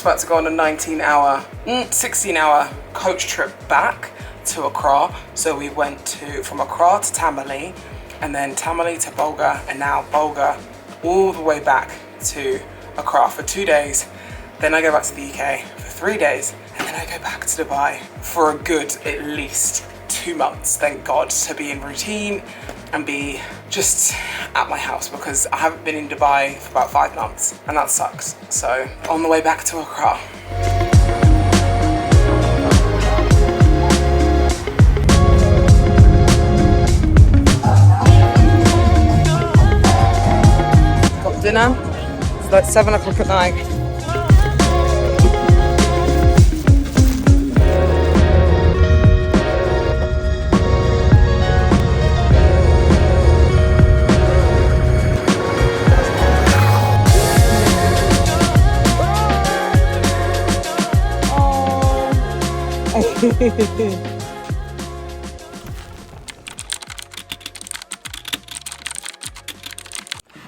About to go on a 16-hour coach trip back to Accra. So we went from Accra to Tamale, and then Tamale to Bolga, and now Bolga all the way back to Accra for 2 days. Then I go back to the UK for 3 days, and then I go back to Dubai for a good at least 2 months, thank God, to be in routine and be just at my house, because I haven't been in Dubai for about 5 months and that sucks. So on the way back to Accra. Got dinner, it's like 7 o'clock at night.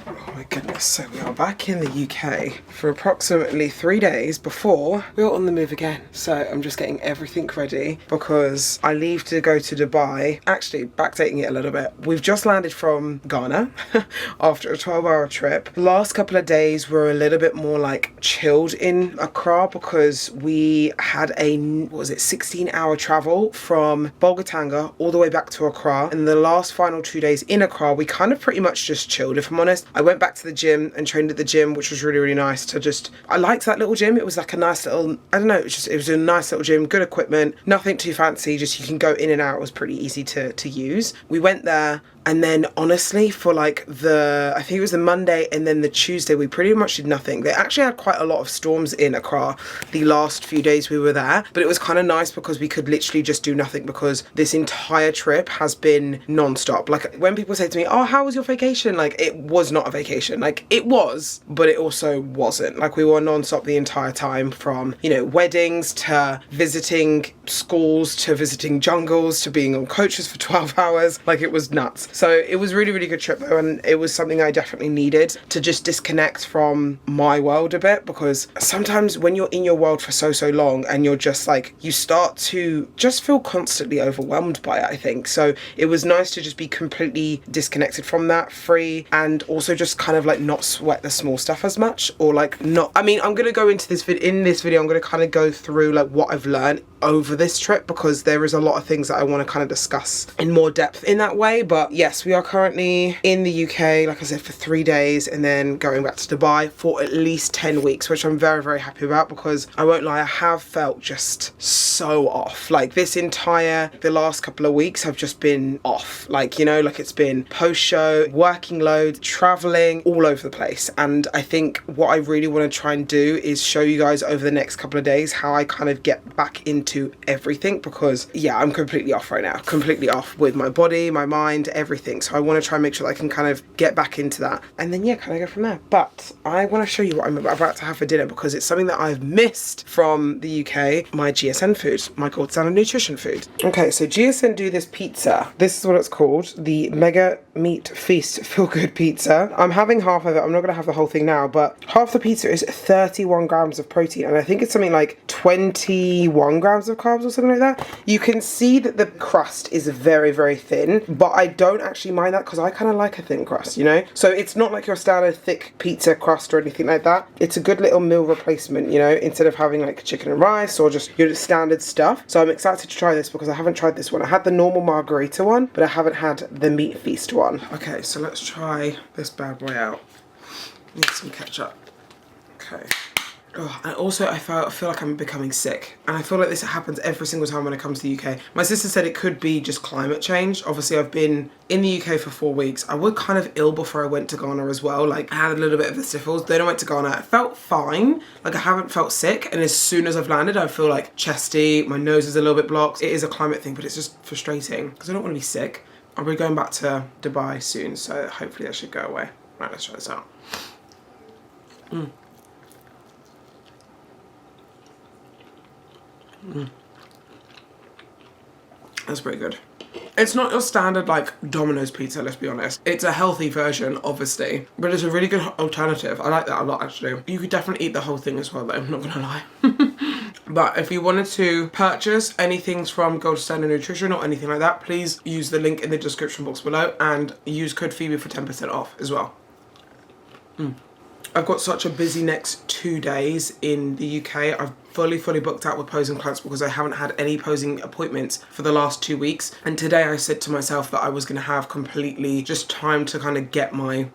Oh my goodness, so we are back in the UK for approximately 3 days before we're on the move again. So I'm just getting everything ready because I leave to go to Dubai. Actually, backdating it a little bit, we've just landed from Ghana after a 12-hour trip. The last couple of days were a little bit more like chilled in Accra because we had a, what was it, 16-hour travel from Bolgatanga all the way back to Accra. And the last final 2 days in Accra, we kind of pretty much just chilled, if I'm honest. I went back to the gym and trained at the gym, which was really, really nice to just, I liked that little gym. It was like a nice little, I don't know, it was a nice little gym, good equipment, nothing too fancy, just you can go in and out. It was pretty easy to use. We went there. And then honestly, for like I think it was the Monday and then the Tuesday, we pretty much did nothing. They actually had quite a lot of storms in Accra the last few days we were there, but it was kind of nice because we could literally just do nothing because this entire trip has been non-stop. Like when people say to me, oh, how was your vacation? Like it was not a vacation. Like it was, but it also wasn't. Like we were non-stop the entire time, from, you know, weddings to visiting schools to visiting jungles to being on coaches for 12 hours. Like it was nuts. So it was really, really good trip though, and it was something I definitely needed to just disconnect from my world a bit, because sometimes when you're in your world for so long and you're just like, you start to just feel constantly overwhelmed by it, I think. So it was nice to just be completely disconnected from that, free, and also just kind of like not sweat the small stuff as much, or like not, I mean, I'm going to go into this in this video, I'm going to kind of go through like what I've learned over this trip, because there is a lot of things that I want to kind of discuss in more depth in that way. But yes, we are currently in the UK, like I said, for 3 days, and then going back to Dubai for at least 10 weeks, which I'm very, very happy about, because I won't lie, I have felt just so off. Like the last couple of weeks have just been off. Like, you know, like it's been post-show, working loads, traveling all over the place. And I think what I really want to try and do is show you guys over the next couple of days how I kind of get back into everything, because yeah, I'm completely off right now, completely off with my body, my mind, everything. So I want to try and make sure that I can kind of get back into that, and then yeah, kind of go from there. But I want to show you what I'm about to have for dinner, because it's something that I've missed from the UK, my GSN food, my gold standard nutrition food. Okay, so GSN do this pizza. This is what it's called, the Mega Meat Feast Feel Good Pizza. I'm having half of it. I'm not going to have the whole thing now, but half the pizza is 31 grams of protein, and I think it's something like 21 grams of carbs or something like that. You can see that the crust is very, very thin, but I don't actually mind that because I kind of like a thin crust, you know? So it's not like your standard thick pizza crust or anything like that. It's a good little meal replacement, you know, instead of having like chicken and rice or just your standard stuff. So I'm excited to try this because I haven't tried this one. I had the normal margarita one, but I haven't had the meat feast one. Okay, so let's try this bad boy out. Need some ketchup. Okay. Oh, and also I feel like I'm becoming sick, and I feel like this happens every single time when I come to the UK. My sister said it could be just climate change. Obviously I've been in the UK for 4 weeks. I was kind of ill before I went to Ghana as well. Like I had a little bit of the sniffles. Then I went to Ghana. I felt fine. Like I haven't felt sick, and as soon as I've landed I feel like chesty, my nose is a little bit blocked. It is a climate thing, but it's just frustrating because I don't want to be sick. I'll be going back to Dubai soon, so hopefully that should go away. Right, let's try this out. That's pretty good. It's not your standard like Domino's pizza, let's be honest. It's a healthy version, obviously, but it's a really good alternative. I like that a lot, actually. You could definitely eat the whole thing as well, though, I'm not gonna lie. But if you wanted to purchase anything from Gold Standard Nutrition or anything like that, please use the link in the description box below and use code Phoebe for 10% off as well. I've got such a busy next 2 days in the UK. I've fully booked out with posing clients because I haven't had any posing appointments for the last 2 weeks. And today I said to myself that I was gonna have completely just time to kind of get my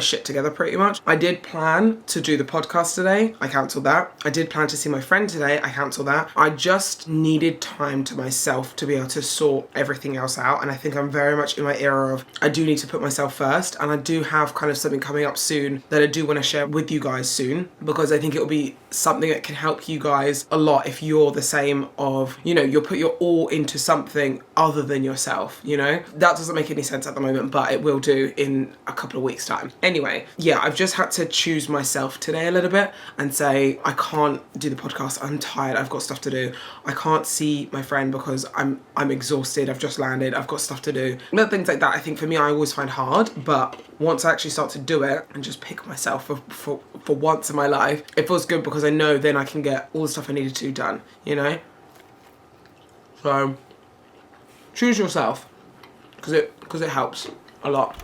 shit together pretty much. I did plan to do the podcast today. I cancelled that. I did plan to see my friend today. I cancelled that. I just needed time to myself to be able to sort everything else out. And I think I'm very much in my era of I do need to put myself first. And I do have kind of something coming up soon that I do want to share with you guys soon, because I think it will be something that can help you guys a lot if you're the same of, you know, you'll put your all into something other than yourself, you know? That doesn't make any sense at the moment, but it will do in a couple of weeks' time. Anyway, yeah, I've just had to choose myself today a little bit and say, I can't do the podcast, I'm tired, I've got stuff to do. I can't see my friend because I'm exhausted, I've just landed, I've got stuff to do. Little things like that, I think for me, I always find hard, but once I actually start to do it and just pick myself for once in my life, it feels good because I know then I can get all the stuff I needed to done, you know? So, choose yourself, because it helps a lot.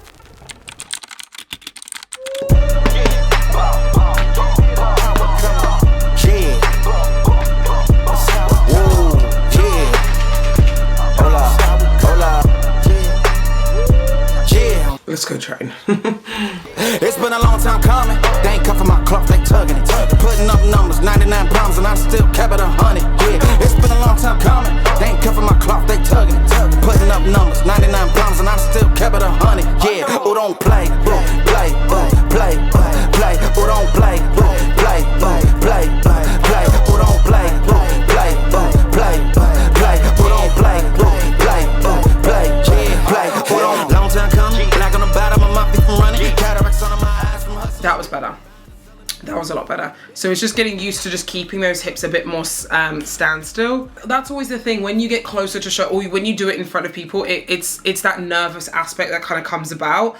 Let's go train. It's been a long time coming. They ain't cuffing my cloth, they tugging it. Putting up numbers, 99 pounds, and I still kept it 100. Yeah, it's been a long time coming. They ain't cuffing my cloth, they tugging it. Putting up numbers, 99 pounds, and I still kept it 100. Yeah, who don't play, play, play, play. Who don't play, play, play, play. Who don't play, play, play, play. Who don't play, play, play, play. Who don't? Long time coming. Black on the bottom of my feet from running. Cataracts under my eyes from hustling. That was better. That was a lot better. So it's just getting used to just keeping those hips a bit more standstill. That's always the thing when you get closer to show, or when you do it in front of people, it's that nervous aspect that kind of comes about.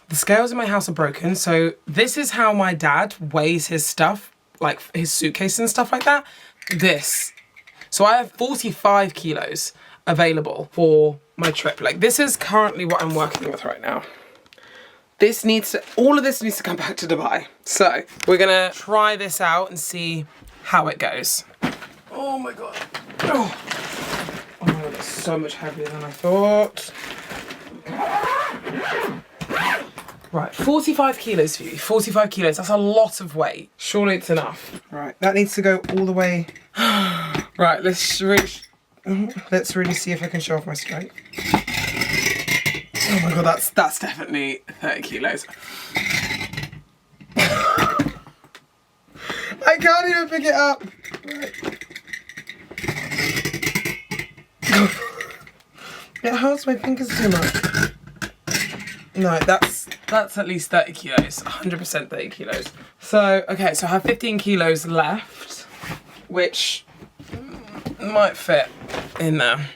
The scales in my house are broken, so this is how my dad weighs his stuff, like his suitcase and stuff like that. This. So I have 45 kilos available for my trip. Like, this is currently what I'm working with right now. This needs to, all of this needs to come back to Dubai. So we're gonna try this out and see how it goes. Oh my God. Oh my God, that's so much heavier than I thought. Right, 45 kilos for you, 45 kilos, that's a lot of weight. Surely it's enough. Right, that needs to go all the way. Right, let's really see if I can show off my strength. Oh my God, that's definitely 30 kilos. I can't even pick it up. Right. It hurts my fingers too much. No, that's at least 30 kilos, 100% 30 kilos. So, okay, so I have 15 kilos left, which might fit in there.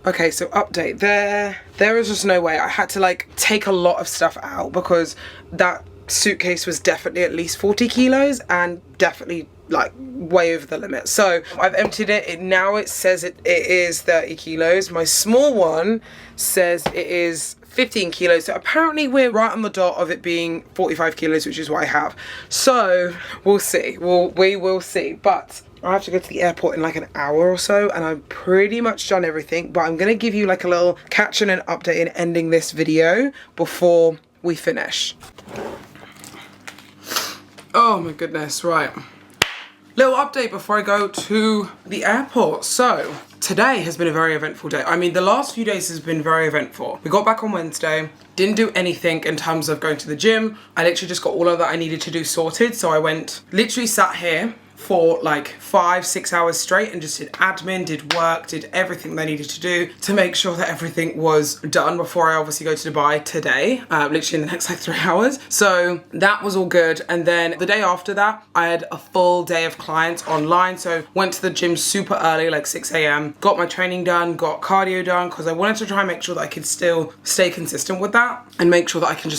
Okay, so update, there is just no way. I had to like take a lot of stuff out because that suitcase was definitely at least 40 kilos and definitely like way over the limit. So I've emptied it. Now it says it is 30 kilos. My small one says it is 15 kilos. So apparently we're right on the dot of it being 45 kilos, which is what I have. So we'll see. We will see. But I have to go to the airport in like an hour or so, and I've pretty much done everything. But I'm gonna give you like a little catch and an update in ending this video before we finish. Oh my goodness, right. Little update before I go to the airport. So today has been a very eventful day. I mean, the last few days has been very eventful. We got back on Wednesday, didn't do anything in terms of going to the gym. I literally just got all of that I needed to do sorted. So I went, literally sat here for like 5-6 hours straight and just did admin, did work, did everything they needed to do to make sure that everything was done before I obviously go to Dubai today, literally in the next like 3 hours. So that was all good. And then the day after that, I had a full day of clients online. So went to the gym super early, like 6 a.m, got my training done, got cardio done, because I wanted to try and make sure that I could still stay consistent with that and make sure that I can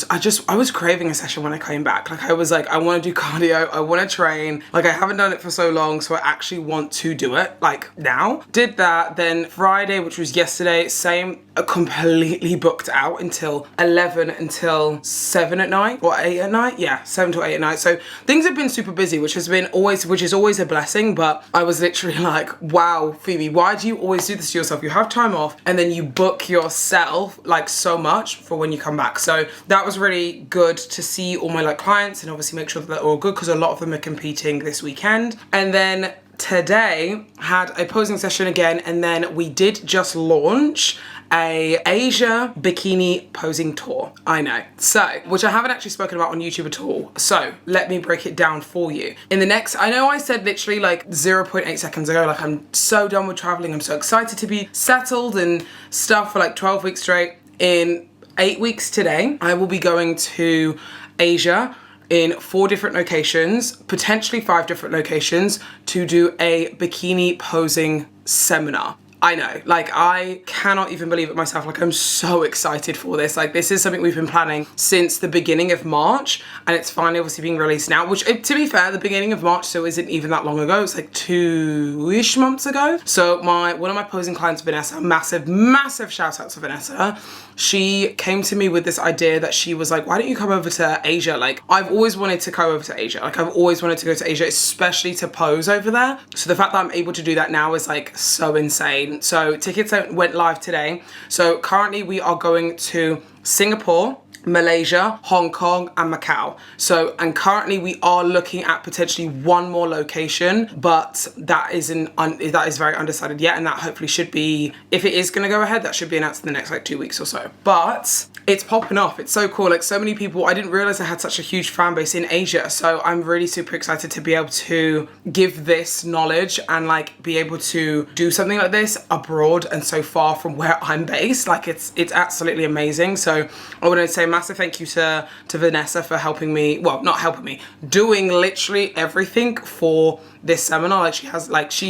I was craving a session when I came back. Like I was like, I want to do cardio, I want to train. Like I haven't done it for so long, so I actually want to do it like now. Did that. Then Friday, which was yesterday, same, completely booked out until 11 until 7 at night or 8 at night. Yeah, 7 to 8 at night. So things have been super busy, which is always a blessing. But I was literally like, wow, Phoebe, why do you always do this to yourself? You have time off and then you book yourself like so much for when you come back. So that was really good to see all my like clients and obviously make sure that they're all good, because a lot of them are competing this weekend. And then today had a posing session again, and then we did just launch a Asia bikini posing tour. I know. So, which I haven't actually spoken about on YouTube at all. So let me break it down for you. In the next, I know I said literally like 0.8 seconds ago, like I'm so done with traveling. I'm so excited to be settled and stuff for like 12 weeks straight. In 8 weeks today, I will be going to Asia in 4 different locations, potentially 5 different locations, to do a bikini posing seminar. I know, like I cannot even believe it myself. Like I'm so excited for this. Like this is something we've been planning since the beginning of March, and it's finally obviously being released now, which to be fair, the beginning of March still isn't even that long ago. It's like 2-ish months ago. So one of my posing clients, Vanessa, massive shout out to Vanessa. She came to me with this idea that she was like, why don't you come over to Asia? Like I've always wanted to go over to Asia. Like I've always wanted to go to Asia, especially to pose over there. So the fact that I'm able to do that now is like so insane. So tickets went live today. So currently we are going to Singapore, Malaysia, Hong Kong and Macau. So, and currently we are looking at potentially 1 more location, but that is very undecided yet, and that hopefully should be, if it is going to go ahead, that should be announced in the next like 2 weeks or so. But it's popping off. It's so cool. Like so many people, I didn't realize I had such a huge fan base in Asia. So I'm really super excited to be able to give this knowledge and like be able to do something like this abroad and so far from where I'm based. Like it's absolutely amazing. So I want to say massive thank you to Vanessa for helping me, well, not helping me, doing literally everything for this seminar. Like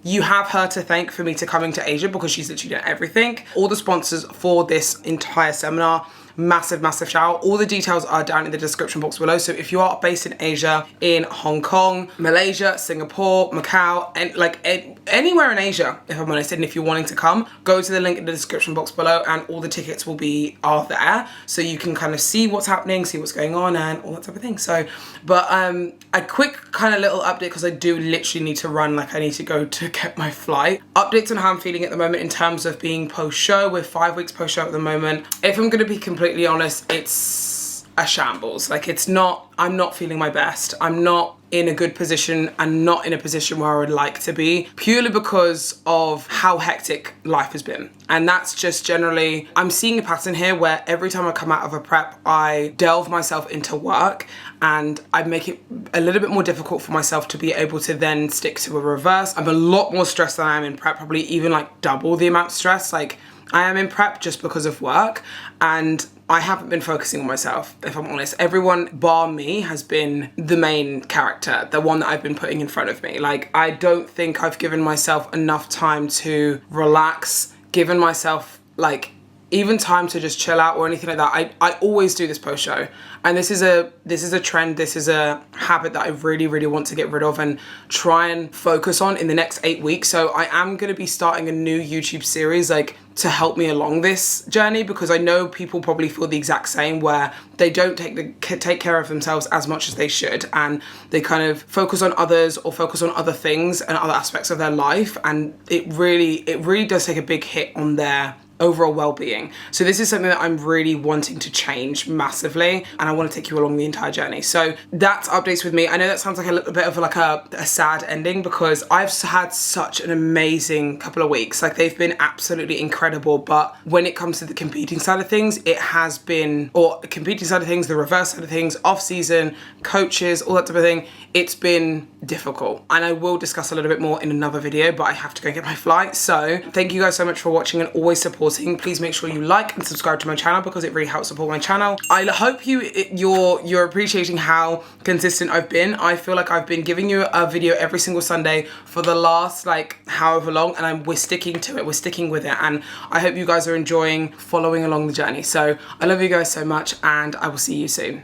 you have her to thank for me to coming to Asia, because she's literally done everything. All the sponsors for this entire seminar, massive shout out. All the details are down in the description box below. So if you are based in Asia, in Hong Kong, Malaysia, Singapore, Macau, and like anywhere in Asia, if I'm honest, and if you're wanting to come, go to the link in the description box below and all the tickets are there. So you can kind of see what's happening, see what's going on and all that type of thing. So, but a quick kind of little update, because I do literally need to run, like I need to go to get my flight. Updates on how I'm feeling at the moment in terms of being post-show. We're 5 weeks post-show at the moment. If I'm going to be completely honest, it's a shambles. Like I'm not feeling my best. I'm not in a good position and not in a position where I would like to be, purely because of how hectic life has been. And that's just generally, I'm seeing a pattern here where every time I come out of a prep, I delve myself into work and I make it a little bit more difficult for myself to be able to then stick to a reverse. I'm a lot more stressed than I am in prep, probably even like double the amount of stress. Like I am in prep just because of work, and I haven't been focusing on myself, if I'm honest. Everyone bar me has been the main character, the one that I've been putting in front of me. Like, I don't think I've given myself enough time to relax, given myself like even time to just chill out or anything like that. I always do this post show, and this is a trend, this is a habit that I really want to get rid of and try and focus on in the next 8 weeks. So I am going to be starting a new YouTube series like to help me along this journey, because I know people probably feel the exact same, where they don't take care of themselves as much as they should, and they kind of focus on others or focus on other things and other aspects of their life, and it really does take a big hit on their overall well-being. So this is something that I'm really wanting to change massively, and I want to take you along the entire journey. So that's updates with me. I know that sounds like a little bit of like a sad ending, because I've had such an amazing couple of weeks. Like, they've been absolutely incredible, but when it comes to the competing side of things, it has been, or competing side of things, the reverse side of things, off season, coaches, all that type of thing, it's been difficult. And I will discuss a little bit more in another video, but I have to go get my flight. So thank you guys so much for watching and always supporting. Please make sure you like and subscribe to my channel, because it really helps support my channel. I hope you're appreciating how consistent I've been. I feel like I've been giving you a video every single Sunday for the last like however long, and we're sticking to it, we're sticking with it, and I hope you guys are enjoying following along the journey. So I love you guys so much, and I will see you soon.